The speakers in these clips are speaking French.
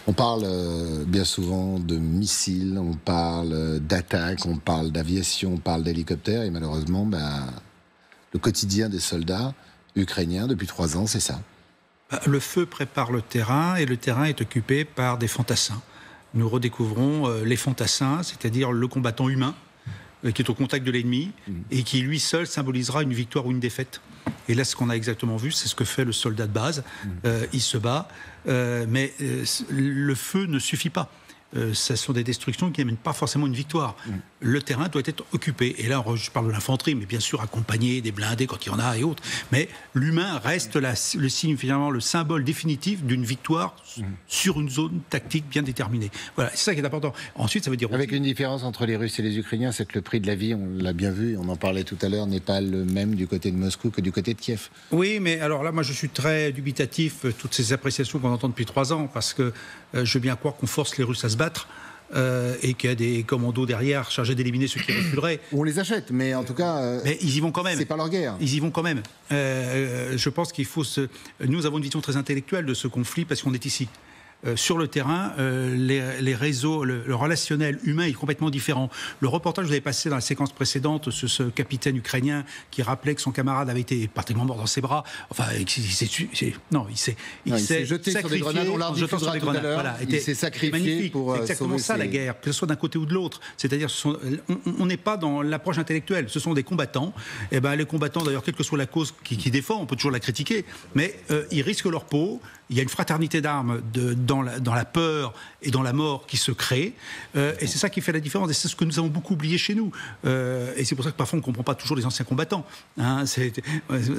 On parle bien souvent de missiles, on parle d'attaques, on parle d'aviation, on parle d'hélicoptères, et malheureusement, le quotidien des soldats ukrainiens depuis 3 ans, c'est ça. Le feu prépare le terrain, et le terrain est occupé par des fantassins. Nous redécouvrons les fantassins, c'est-à-dire le combattant humain, qui est au contact de l'ennemi, et qui lui seul symbolisera une victoire ou une défaite. Et là, ce qu'on a exactement vu, c'est ce que fait le soldat de base. Il se bat, mais le feu ne suffit pas. Ce sont des destructions qui n'amènent pas forcément une victoire. Le terrain doit être occupé. Et là, je parle de l'infanterie, mais bien sûr accompagné des blindés quand il y en a et autres. Mais l'humain reste le signe, finalement, le symbole définitif d'une victoire sur une zone tactique bien déterminée. Voilà, c'est ça qui est important. Ensuite, ça veut dire... Avec une différence entre les Russes et les Ukrainiens, c'est que le prix de la vie, on l'a bien vu, on en parlait tout à l'heure, n'est pas le même du côté de Moscou que du côté de Kiev. Oui, mais alors là, moi, je suis très dubitatif, toutes ces appréciations qu'on entend depuis 3 ans, parce que je veux bien croire qu'on force les Russes à se battre, et qu'il y a des commandos derrière chargés d'éliminer ceux qui reculeraient. On les achète, mais en tout cas... mais ils y vont quand même. C'est pas leur guerre. Ils y vont quand même. Je pense qu'il faut Nous avons une vision très intellectuelle de ce conflit parce qu'on est ici. Sur le terrain, les réseaux, le relationnel humain est complètement différent. Le reportage que vous avez passé dans la séquence précédente, ce capitaine ukrainien qui rappelait que son camarade avait été pratiquement mort dans ses bras, enfin, il s'est jeté sur des grenades, on l'a diffusera tout à l'heure, voilà, il s'est sacrifié pour c'est exactement ça, la guerre, que ce soit d'un côté ou de l'autre. C'est-à-dire, on n'est pas dans l'approche intellectuelle, ce sont des combattants. Et les combattants, d'ailleurs, quelle que soit la cause qui défend, on peut toujours la critiquer, mais ils risquent leur peau. Il y a une fraternité d'armes dans la peur et dans la mort qui se crée. Et c'est ça qui fait la différence. Et c'est ce que nous avons beaucoup oublié chez nous. Et c'est pour ça que parfois on ne comprend pas toujours les anciens combattants. Hein,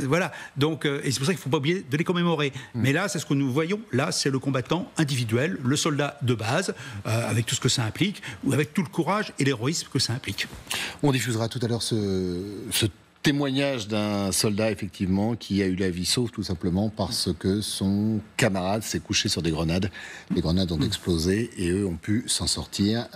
voilà. Donc, et c'est pour ça qu'il ne faut pas oublier de les commémorer. Mais là, c'est ce que nous voyons. Là, c'est le combattant individuel, le soldat de base, avec tout ce que ça implique, ou avec tout le courage et l'héroïsme que ça implique. On diffusera tout à l'heure ce témoignage d'un soldat, effectivement, qui a eu la vie sauve tout simplement parce que son camarade s'est couché sur des grenades. Les grenades ont explosé et eux ont pu s'en sortir.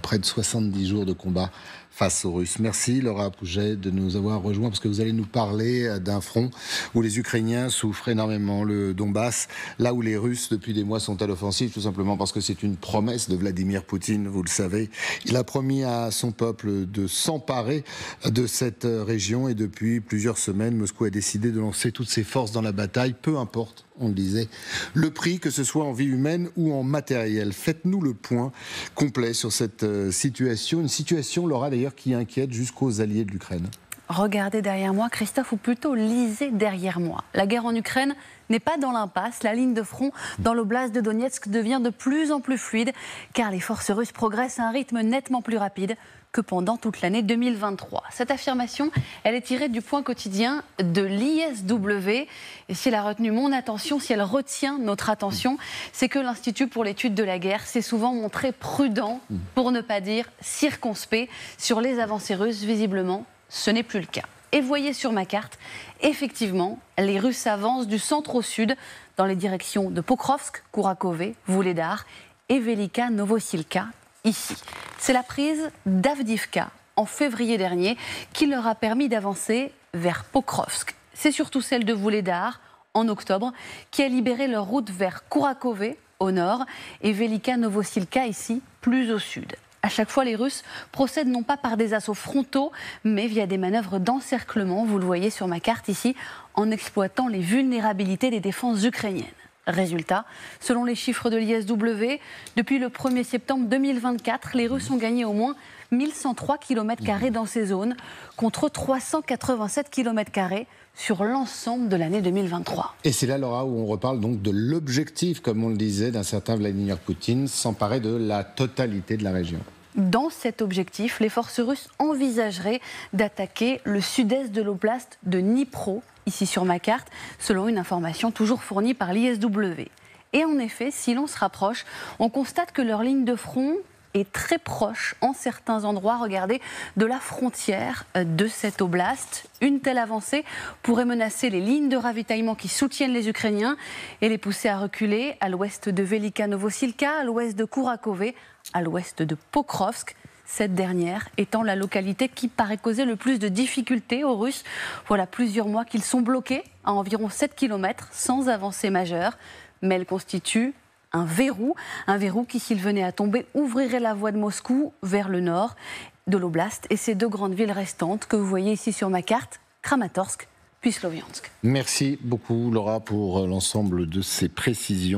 Près de 70 jours de combat face aux Russes. Merci Laura Pouget de nous avoir rejoints parce que vous allez nous parler d'un front où les Ukrainiens souffrent énormément, le Donbass, là où les Russes depuis des mois sont à l'offensive, tout simplement parce que c'est une promesse de Vladimir Poutine, vous le savez. Il a promis à son peuple de s'emparer de cette région et depuis plusieurs semaines, Moscou a décidé de lancer toutes ses forces dans la bataille, peu importe, on le disait, le prix, que ce soit en vie humaine ou en matériel. Faites-nous le point complet sur cette situation, une situation, Laura, d'ailleurs, qui inquiète jusqu'aux alliés de l'Ukraine. Regardez derrière moi, Christophe, ou plutôt lisez derrière moi. La guerre en Ukraine n'est pas dans l'impasse. La ligne de front dans l'oblast de Donetsk devient de plus en plus fluide, car les forces russes progressent à un rythme nettement plus rapide que pendant toute l'année 2023. Cette affirmation, elle est tirée du point quotidien de l'ISW. Et si elle a retenu mon attention, si elle retient notre attention, c'est que l'Institut pour l'étude de la guerre s'est souvent montré prudent, pour ne pas dire circonspect, sur les avancées russes. Visiblement, ce n'est plus le cas. Et voyez sur ma carte, effectivement, les Russes avancent du centre au sud dans les directions de Pokrovsk, Kourakove, Vuhledar et Velika Novosilka, ici. C'est la prise d'Avdivka en février dernier qui leur a permis d'avancer vers Pokrovsk. C'est surtout celle de Vuhledar en octobre qui a libéré leur route vers Kourakove au nord et Velika Novosilka ici plus au sud. À chaque fois, les Russes procèdent non pas par des assauts frontaux, mais via des manœuvres d'encerclement, vous le voyez sur ma carte ici, en exploitant les vulnérabilités des défenses ukrainiennes. Résultat, selon les chiffres de l'ISW, depuis le 1er septembre 2024, les Russes ont gagné au moins 1103 km² dans ces zones, contre 387 km² sur l'ensemble de l'année 2023. Et c'est là, Laura, où on reparle donc de l'objectif, comme on le disait, d'un certain Vladimir Poutine, s'emparer de la totalité de la région. Dans cet objectif, les forces russes envisageraient d'attaquer le sud-est de l'oblast de Dnipro, ici sur ma carte, selon une information toujours fournie par l'ISW. Et en effet, si l'on se rapproche, on constate que leur ligne de front est très proche, en certains endroits, regardez, de la frontière de cette oblast. Une telle avancée pourrait menacer les lignes de ravitaillement qui soutiennent les Ukrainiens et les pousser à reculer à l'ouest de Velika Novosilka, à l'ouest de Kourakove, à l'ouest de Pokrovsk. Cette dernière étant la localité qui paraît causer le plus de difficultés aux Russes. Voilà plusieurs mois qu'ils sont bloqués à environ 7 km sans avancée majeure. Mais elle constitue un verrou qui, s'il venait à tomber, ouvrirait la voie de Moscou vers le nord de l'oblast et ces 2 grandes villes restantes que vous voyez ici sur ma carte, Kramatorsk puis Sloviansk. Merci beaucoup Laura pour l'ensemble de ces précisions.